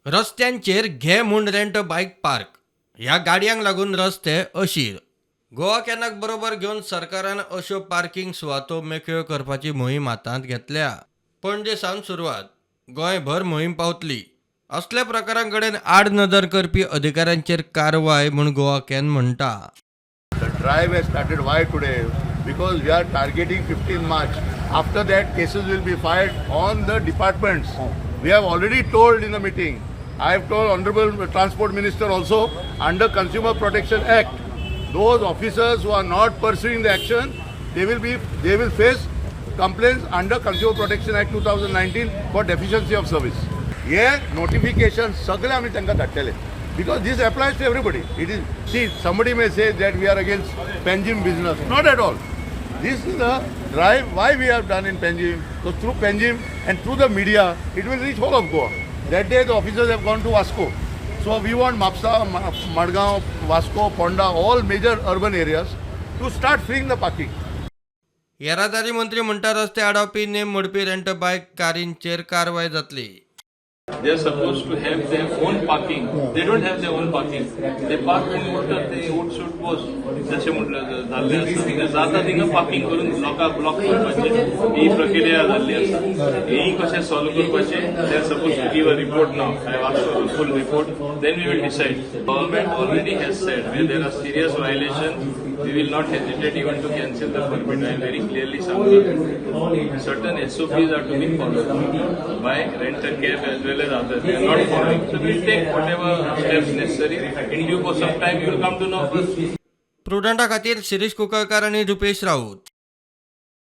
रस्त्यांचेर घे म्हूण रेंट बायक पार्क. ह्या गाडयांक लागून रस्ते अशीर. गोवा कॅनाक बरोबर घेवन सरकारान अश्यो पार्किंग सुवातो मेकळ्यो करपाची मोहीम हातांत घेतल्या. पणजे सावन सुरवात. गोंयभर मोहीम पावतली. असल्या प्रकारां कडेन आड नदर करपी अधिकाऱ्यांचेर कारवाय म्हूण गोवा कॅन म्हणटा. The drive has started. Why today? Because we are targeting 15 March. After that, cases will be filed on the departments. We have already told in the meeting. I have told Honorable Transport Minister also, under Consumer Protection Act, those officers who are not pursuing the action, they will face complaints under Consumer Protection Act 2019 for deficiency of service. Here notification सगळे आम्ही त्यांना धाडलेले. Because this applies to everybody. It is, see, somebody may say that we are against Panjim business. Not at all. This is the drive why we have done in Panjim. So through Panjim and through the media, it will reach whole of Goa. That day the officers have gone to Vasco. So we want Mapsa, Madgaon, Vasco, Ponda, all major urban areas to start freeing the parking. येरादारी मंत्री म्हणटा रस्ते आडावपी name मोडपी rent bike कारींचेर कारवाय जातली. They are supposed to have their own parking. They don't have their own parking. They park in motor, they would shoot post. जसे म्हटलं झाले असतं जाता थिंगा पार्किंग करून लोकांक ब्लॉक करपाचे ही प्रक्रिया जाल्ली आसा. हेय कशें सॉल्व करपाचे they are suppose to give a report now. I ask for full report then we will decide. Government already has said where there are serious violation we will not hesitate even to cancel the permit. I very clearly say certain SOPs are to be followed by rent-a-cab as well as others. They are not following. So we will take whatever steps necessary. In due course of time, you will come to know. प्रुडंटा खातीर शिरीष कुंकळकार आनी रुपेश राऊत.